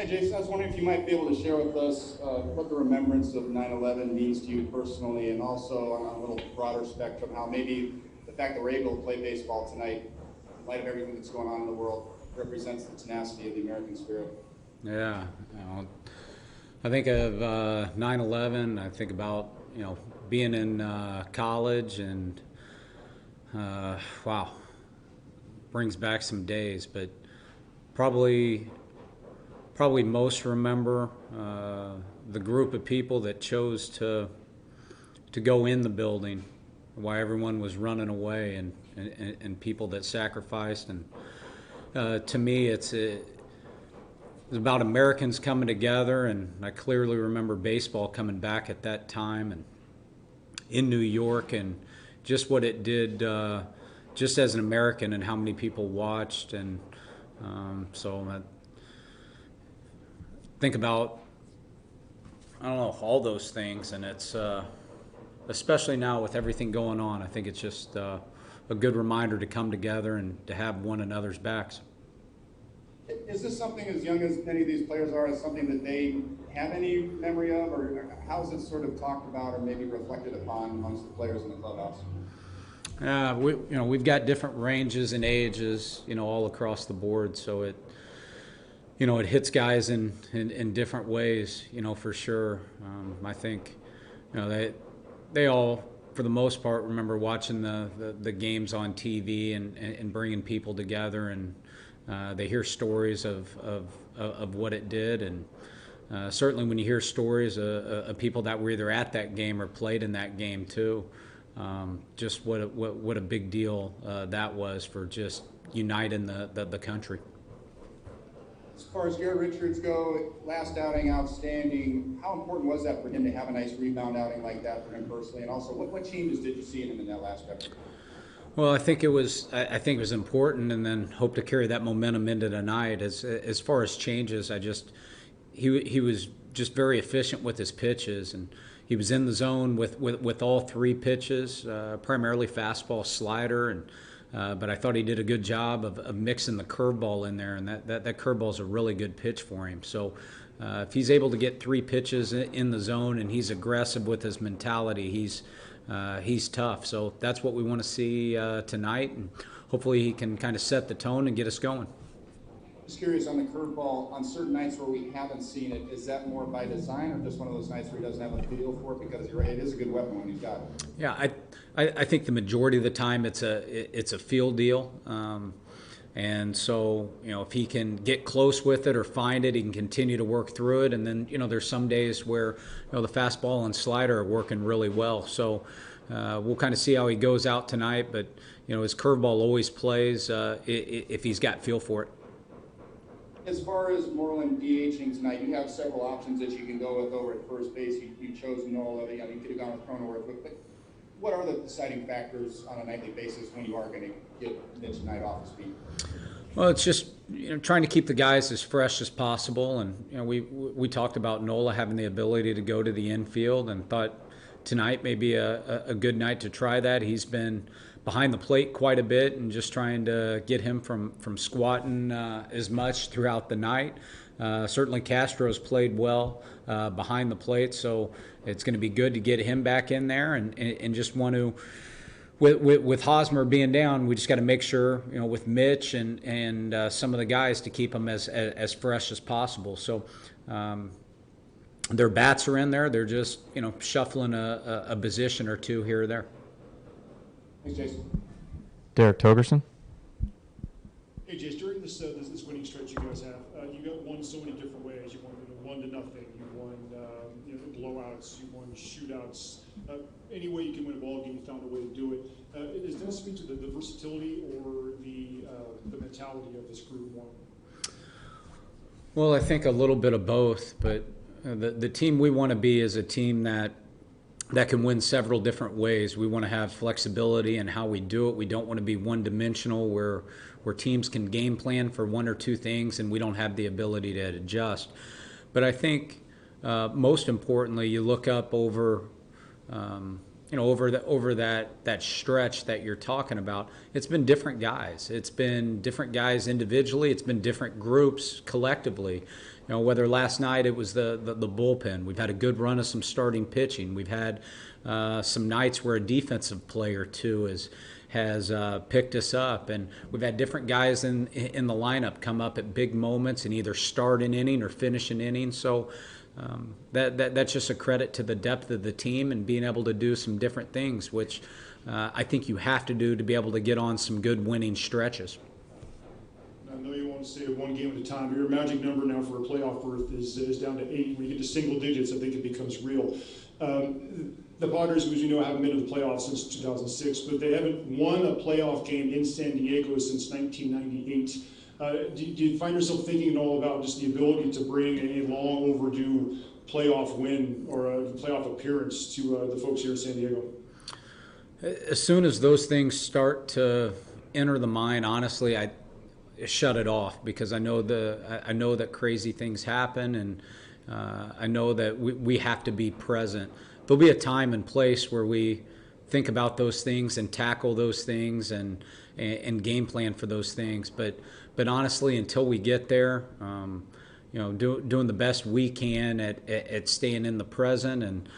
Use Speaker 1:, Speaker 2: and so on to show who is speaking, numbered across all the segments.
Speaker 1: Hi, Jayce. I was wondering if you might be able to share with us what the remembrance of 9/11 means to you personally, and also on a little broader spectrum, how maybe the fact that we're able to play baseball tonight, in light of everything that's going on in the world, represents the tenacity of the American spirit.
Speaker 2: Yeah, I think of 9/11. I think about being in college, and wow, brings back some days. But probably probably most remember the group of people that chose to go in the building, why everyone was running away, and people that sacrificed. And to me, it's about Americans coming together, and I clearly remember baseball coming back at that time, and in New York, and just what it did, just as an American, and how many people watched, and so I think about, I don't know, all those things, and it's especially now with everything going on. I think it's just a good reminder to come together and to have one another's backs.
Speaker 1: Is this something, as young as many of these players are, is something that they have any memory of, or how is it sort of talked about or maybe reflected upon amongst the players in the clubhouse?
Speaker 2: We've got different ranges and ages, all across the board. So it hits guys in different ways, for sure. I think, they all, for the most part, remember watching the games on TV and bringing people together, and they hear stories of what it did, and certainly when you hear stories of people that were either at that game or played in that game too, just what a big deal that was for just uniting the country.
Speaker 1: As far as Garrett Richards go, last outing outstanding. How important was that for him to have a nice rebound outing like that for him personally? And also, what changes did you see in him in that last stretch?
Speaker 2: Well, I think it was important, and then hope to carry that momentum into tonight. As far as changes, he was just very efficient with his pitches, and he was in the zone with all three pitches, primarily fastball, slider, and but I thought he did a good job of mixing the curveball in there, and that curveball is a really good pitch for him. So if he's able to get three pitches in the zone, and he's aggressive with his mentality, he's tough. So that's what we want to see tonight, and hopefully he can kind of set the tone and get us going.
Speaker 1: Just curious on the curveball, on certain nights where we haven't seen it, is that more by design or just one of those nights where he doesn't have a feel for it? Because you're right, it is a good weapon when he's got it.
Speaker 2: Yeah, I think the majority of the time it's a field deal. And so, if he can get close with it or find it, he can continue to work through it. And then, there's some days where, the fastball and slider are working really well. So we'll kind of see how he goes out tonight. But, his curveball always plays if he's got feel for it.
Speaker 1: As far as Moreland DHing tonight, you have several options that you can go with over at first base. You chose Nola. You could have gone with Cronenworth. But what are the deciding factors on a nightly basis when you are going to get Mitch tonight off his feet?
Speaker 2: Well, it's just trying to keep the guys as fresh as possible, and we talked about Nola having the ability to go to the infield, and thought tonight may be a good night to try that. He's been behind the plate quite a bit, and just trying to get him from squatting as much throughout the night. Certainly Castro's played well behind the plate, so it's going to be good to get him back in there, and just want to, with Hosmer being down, we just got to make sure, with Mitch and some of the guys, to keep them as fresh as possible. So their bats are in there. They're just, shuffling a position or two here or there.
Speaker 1: Thanks, Jason.
Speaker 3: Derek Togerson.
Speaker 4: Hey, Jayce, during this winning stretch you guys have, you got won so many different ways. You won 1-0. You won blowouts. You won shootouts. Any way you can win a ball game, you found a way to do it. Does that speak to the versatility or the mentality of this group one?
Speaker 2: Well, I think a little bit of both, but the team we want to be is a team that can win several different ways. We want to have flexibility in how we do it. We don't want to be one-dimensional where teams can game plan for one or two things and we don't have the ability to adjust. But I think most importantly, you look up over over that stretch that you're talking about, it's been different guys. It's been different guys individually. It's been different groups collectively. Whether last night it was the bullpen. We've had a good run of some starting pitching. We've had some nights where a defensive player too has picked us up, and we've had different guys in the lineup come up at big moments and either start an inning or finish an inning. So that's just a credit to the depth of the team and being able to do some different things, which I think you have to do to be able to get on some good winning stretches.
Speaker 4: I know you want to say one game at a time, but your magic number now for a playoff berth is down to 8. When you get to single digits, I think it becomes real. The Padres, as you know, haven't been to the playoffs since 2006, but they haven't won a playoff game in San Diego since 1998. Do you find yourself thinking at all about just the ability to bring a long overdue playoff win or a playoff appearance to the folks here in San Diego?
Speaker 2: As soon as those things start to enter the mind, honestly, I shut it off, because I know that crazy things happen, and I know that we have to be present. There'll be a time and place where we think about those things and tackle those things and game plan for those things. But honestly, until we get there, doing the best we can at staying in the present. And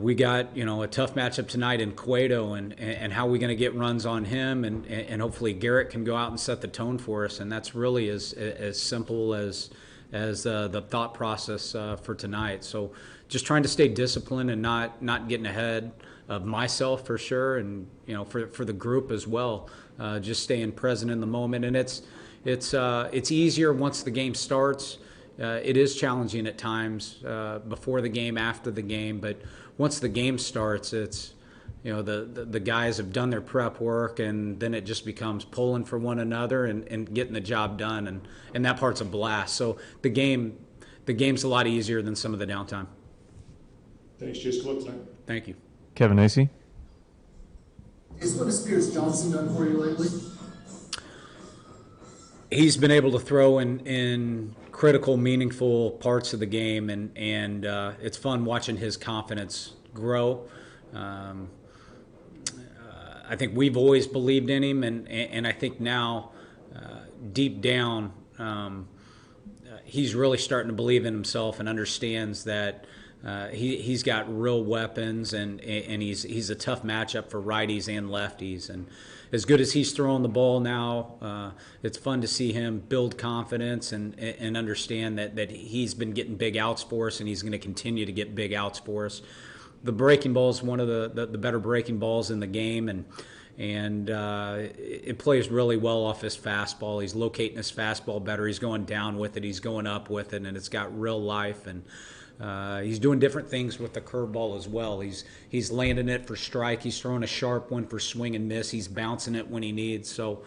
Speaker 2: we got a tough matchup tonight in Cueto, and how are we going to get runs on him, and hopefully Garrett can go out and set the tone for us. And that's really as simple as the thought process for tonight. So just trying to stay disciplined and not getting ahead of myself for sure, and for the group as well. Just staying present in the moment, and it's easier once the game starts. It is challenging at times before the game, after the game, but once the game starts, it's the guys have done their prep work, and then it just becomes pulling for one another and getting the job done, and that part's a blast. So the game's a lot easier than some of the downtime.
Speaker 4: Thanks, Jayce. Good luck tonight.
Speaker 2: Thank you.
Speaker 3: Kevin Acey.
Speaker 5: What has Pierce Johnson done for you lately?
Speaker 2: He's been able to throw in critical, meaningful parts of the game, and it's fun watching his confidence grow. I think we've always believed in him, and I think now, deep down, he's really starting to believe in himself and understands that he's got real weapons, and he's a tough matchup for righties and lefties. And as good as he's throwing the ball now, it's fun to see him build confidence and understand that he's been getting big outs for us, and he's going to continue to get big outs for us. The breaking ball is one of the better breaking balls in the game, and it plays really well off his fastball. He's locating his fastball better. He's going down with it. He's going up with it, and it's got real life. And he's doing different things with the curveball as well. He's landing it for strike. He's throwing a sharp one for swing and miss. He's bouncing it when he needs. So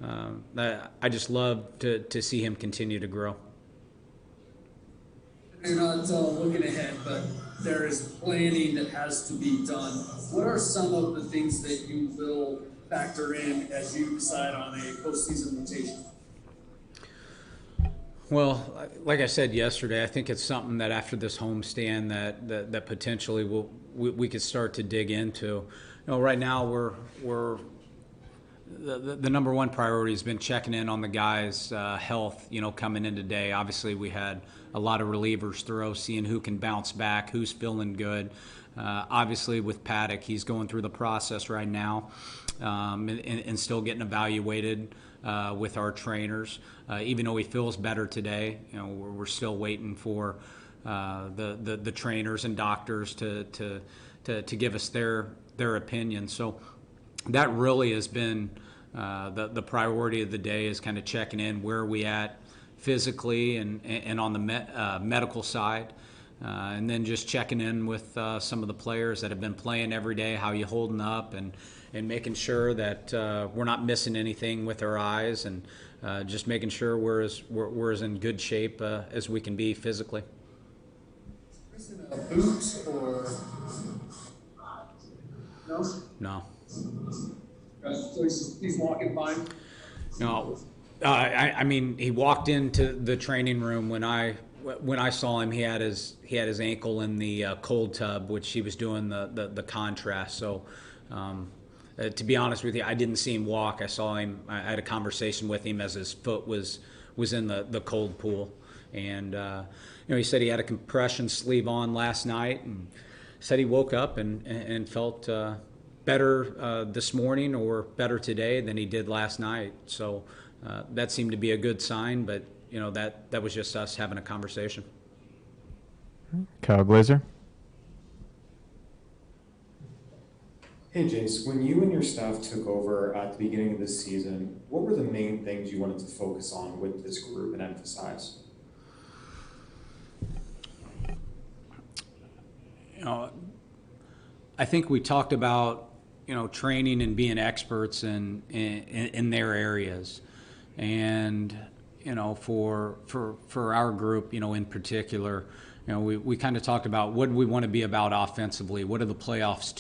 Speaker 2: I just love to see him continue to grow.
Speaker 5: You're not looking ahead, but there is planning that has to be done. What are some of the things that you will factor in as you decide on a postseason rotation?
Speaker 2: Well, like I said yesterday, I think it's something that after this homestand that potentially we could start to dig into. Right now we're the number one priority has been checking in on the guys' health. Coming in today, obviously we had a lot of relievers throw, seeing who can bounce back, who's feeling good. Obviously with Paddock, he's going through the process right now, and still getting evaluated with our trainers. Even though he feels better today, we're still waiting for the trainers and doctors to give us their opinion. So that really has been the priority of the day, is kind of checking in where are we at physically and on the medical side, and then just checking in with some of the players that have been playing every day, how you holding up, and making sure that we're not missing anything with our eyes, and just making sure we're as in good shape as we can be physically.
Speaker 5: Is it a boot or no?
Speaker 2: No.
Speaker 5: So he's walking fine?
Speaker 2: No. I mean, he walked into the training room when I when I saw him, he had his ankle in the cold tub, which he was doing the contrast. So, to be honest with you, I didn't see him walk. I saw him. I had a conversation with him as his foot was in the cold pool, and he said he had a compression sleeve on last night, and said he woke up and felt better this morning or better today than he did last night. So that seemed to be a good sign, but that was just us having a conversation.
Speaker 3: Kyle Glazer.
Speaker 6: Hey Jayce, when you and your staff took over at the beginning of this season, what were the main things you wanted to focus on with this group and emphasize?
Speaker 2: I think we talked about training and being experts in their areas, and for our group in particular, we kind of talked about what do we want to be about offensively. What are the playoffs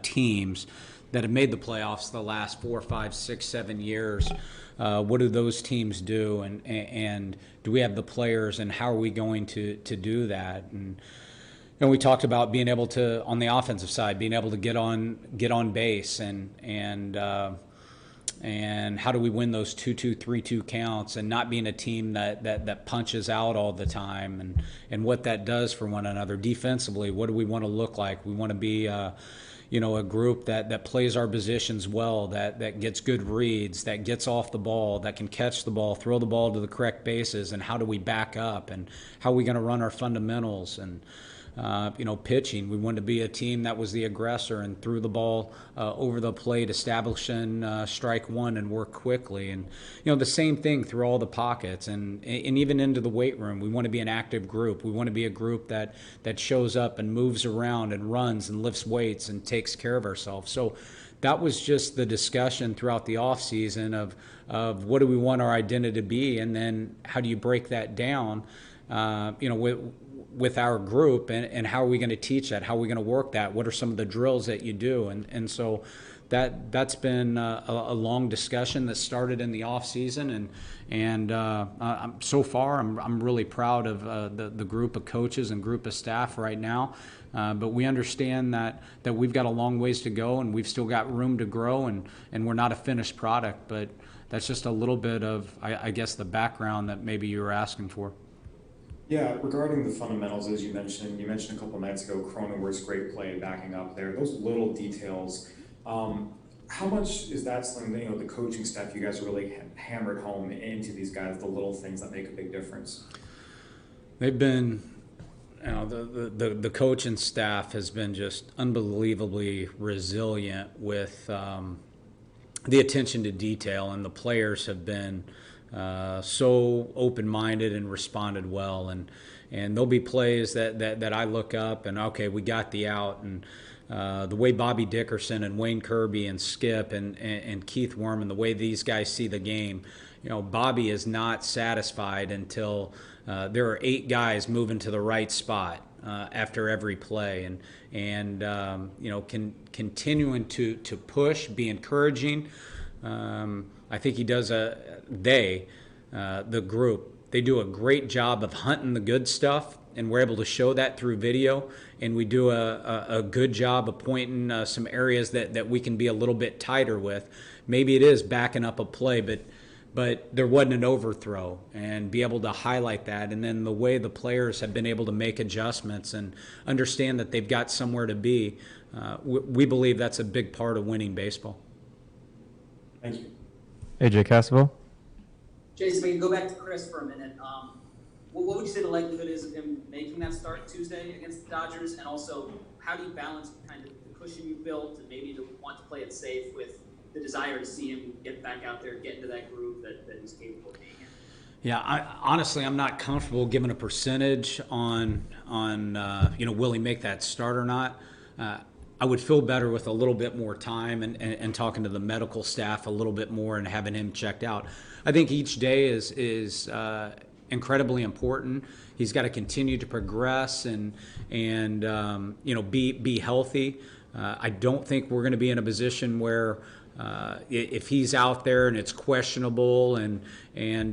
Speaker 2: teams that have made the playoffs the last 4, 5, 6, 7 years? What do those teams do, and do we have the players, and how are we going to do that? And we talked about being able to, on the offensive side, being able to get on base, and how do we win those 2-2, 3-2 counts, and not being a team that punches out all the time, and what that does for one another defensively. What do we want to look like? We want to be a group that plays our positions well, that gets good reads, that gets off the ball, that can catch the ball, throw the ball to the correct bases, and how do we back up, and how are we going to run our fundamentals, and pitching. We wanted to be a team that was the aggressor and threw the ball over the plate, establishing strike one, and work quickly. And the same thing through all the pockets, and even into the weight room. We want to be an active group. We want to be a group that shows up and moves around and runs and lifts weights and takes care of ourselves. So that was just the discussion throughout the off season of what do we want our identity to be, and then how do you break that down, with our group, and how are we going to teach that? How are we going to work that? What are some of the drills that you do? And so that's been a long discussion that started in the off season, and so far I'm really proud of the group of coaches and group of staff right now. But we understand that we've got a long ways to go, and we've still got room to grow, and we're not a finished product. But that's just a little bit of, I guess, the background that maybe you were asking for.
Speaker 6: Yeah, regarding the fundamentals, as you mentioned a couple nights ago, Cronenworth's great play backing up there. Those little details, how much is that something the coaching staff, you guys really hammered home into these guys, the little things that make a big difference?
Speaker 2: They've been, the coaching staff has been just unbelievably resilient with the attention to detail, and the players have been so open-minded and responded well, and there'll be plays that I look up and, okay, we got the out, and the way Bobby Dickerson and Wayne Kirby and Skip and Keith Worm, and the way these guys see the game, Bobby is not satisfied until there are 8 guys moving to the right spot after every play, and continuing to push, be encouraging. I think he does the group, they do a great job of hunting the good stuff, and we're able to show that through video, and we do a good job of pointing some areas that we can be a little bit tighter with. Maybe it is backing up a play, but there wasn't an overthrow, and be able to highlight that, and then the way the players have been able to make adjustments and understand that they've got somewhere to be. We believe that's a big part of winning baseball.
Speaker 6: Thank you.
Speaker 3: AJ Cassaville.
Speaker 7: Jayce, if we can go back to Chris for a minute, what would you say the likelihood is of him making that start Tuesday against the Dodgers? And also, how do you balance kind of the cushion you built, and maybe to want to play it safe, with the desire to see him get back out there, get into that groove that he's capable of being in?
Speaker 2: Yeah, honestly, I'm not comfortable giving a percentage on will he make that start or not. I would feel better with a little bit more time and talking to the medical staff a little bit more and having him checked out. I think each day is incredibly important. He's got to continue to progress and be healthy. I don't think we're going to be in a position where if he's out there and it's questionable, and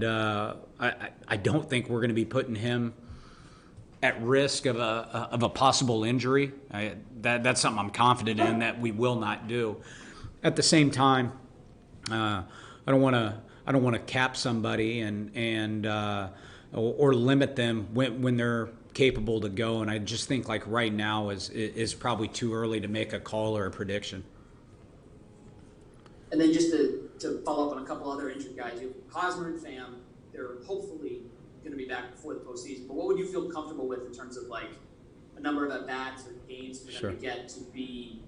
Speaker 2: I don't think we're going to be putting him at risk of a possible injury. That's something I'm confident in that we will not do. At the same time, I don't want to cap somebody or limit them when they're capable to go. And I just think like right now is probably too early to make a call or a prediction.
Speaker 7: And then just to follow up on a couple other injured guys, you have Hosmer and Pham. They're hopefully going to be back before the postseason. But what would you feel comfortable with in terms of like a number of at bats or games for them
Speaker 2: Sure.
Speaker 7: to get to be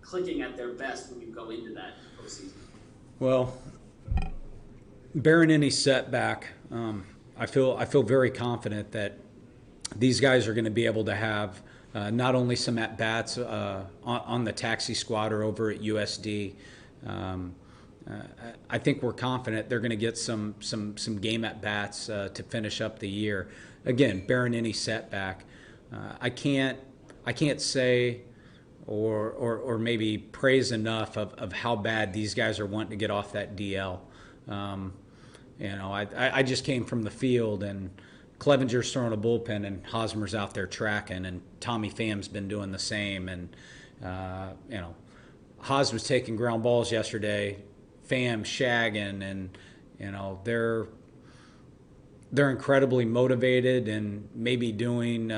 Speaker 7: clicking at their best when you go into that postseason?
Speaker 2: Well, bearing any setback, I feel very confident that these guys are going to be able to have not only some at bats on the taxi squad or over at USD. I think we're confident they're going to get some game at bats to finish up the year. Again, bearing any setback, I can't say or maybe praise enough of how bad these guys are wanting to get off that DL. I just came from the field and Clevenger's throwing a bullpen and Hosmer's out there tracking and Tommy Pham's been doing the same and Hos was taking ground balls yesterday, Pham shagging, and they're incredibly motivated and maybe doing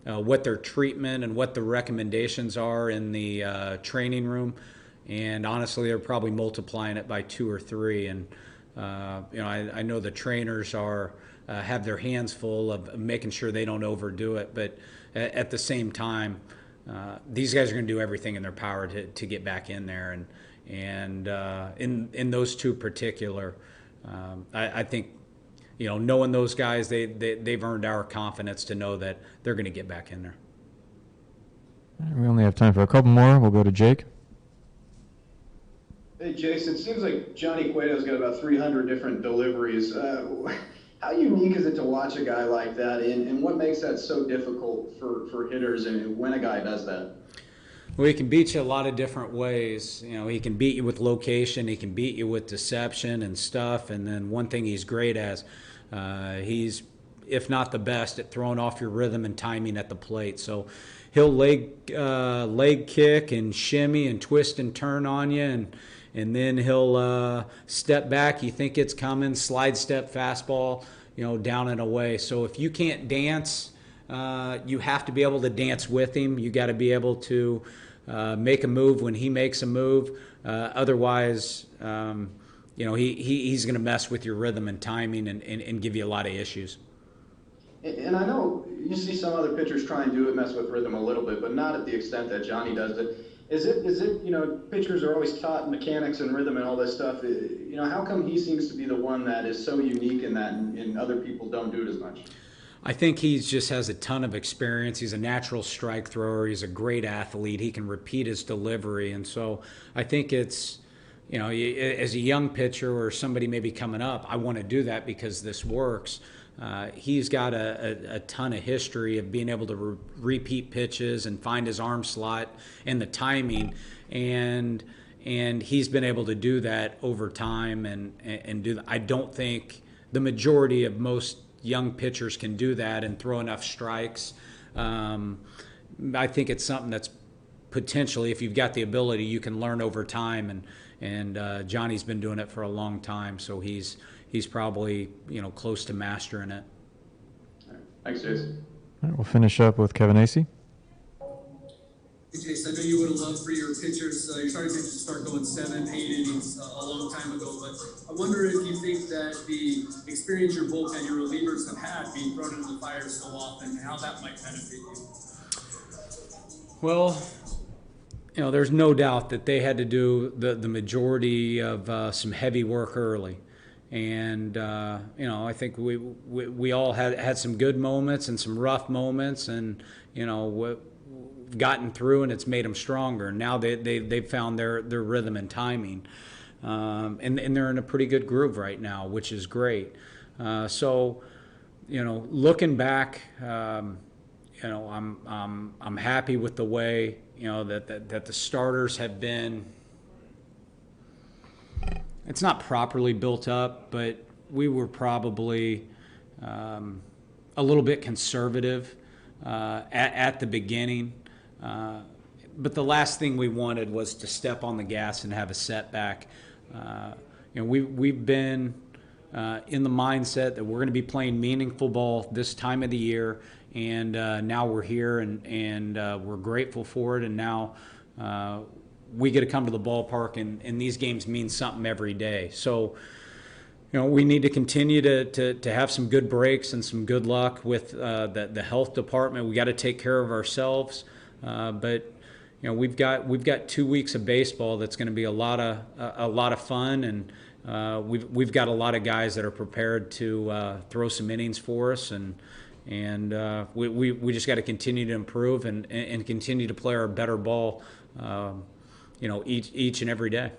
Speaker 2: what their treatment and what the recommendations are in the training room, and honestly, they're probably multiplying it by 2 or 3. And I know the trainers are have their hands full of making sure they don't overdo it, but at the same time. These guys are going to do everything in their power to get back in there, and in those two particular, I think knowing those guys, they've earned our confidence to know that they're going to get back in there.
Speaker 3: We only have time for a couple more. We'll go to Jake.
Speaker 8: Hey, Jayce, it seems like Johnny Cueto's got about 300 different deliveries. How unique is it to watch a guy like that, and what makes that so difficult for hitters and when a guy does that?
Speaker 2: Well, he can beat you a lot of different ways. He can beat you with location, he can beat you with deception and stuff, and then one thing he's great as, he's, if not the best, at throwing off your rhythm and timing at the plate. So he'll leg kick and shimmy and twist and turn on you, and then he'll step back. You think it's coming, slide step fastball, down and away. So if you can't dance, you have to be able to dance with him. You got to be able to make a move when he makes a move. Otherwise, he's going to mess with your rhythm and timing and give you a lot of issues.
Speaker 8: And I know you see some other pitchers try and do it, mess with rhythm a little bit, but not at the extent that Johnny does it. Is it pitchers are always taught mechanics and rhythm and all this stuff. How come he seems to be the one that is so unique in that and other people don't do it as much?
Speaker 2: I think he just has a ton of experience. He's a natural strike thrower. He's a great athlete. He can repeat his delivery. And so I think it's, as a young pitcher or somebody maybe coming up, I want to do that because this works. He's got a ton of history of being able to repeat pitches and find his arm slot and the timing, and he's been able to do that over time and do that. I don't think the majority of most young pitchers can do that and throw enough strikes. I think it's something that's potentially, if you've got the ability, you can learn over time, and Johnny's been doing it for a long time, so he's probably close to mastering it.
Speaker 8: All right. Thanks, Jayce.
Speaker 3: All right, we'll finish up with Kevin Acey.
Speaker 5: Hey, Jayce, I know you would have loved for your pitchers, your starting pitchers to start going 7, 8 innings a long time ago, but I wonder if you think that the experience your bullpen, your relievers have had being thrown into the fire so often, how that might benefit you.
Speaker 2: Well, there's no doubt that they had to do the majority of some heavy work early. And, I think we all had some good moments and some rough moments, and, gotten through, and it's made them stronger. Now they've found their rhythm and timing. And they're in a pretty good groove right now, which is great. So, looking back, I'm happy with the way, that the starters have been. It's not properly built up, but we were probably a little bit conservative at the beginning. But the last thing we wanted was to step on the gas and have a setback. We've been in the mindset that we're going to be playing meaningful ball this time of the year, and now we're here, and we're grateful for it. And now we get to come to the ballpark, and these games mean something every day. So, we need to continue to have some good breaks and some good luck with the health department. We got to take care of ourselves, but we've got 2 weeks of baseball that's going to be a lot of fun, and we've got a lot of guys that are prepared to throw some innings for us, and we just got to continue to improve and continue to play our better ball, each and every day.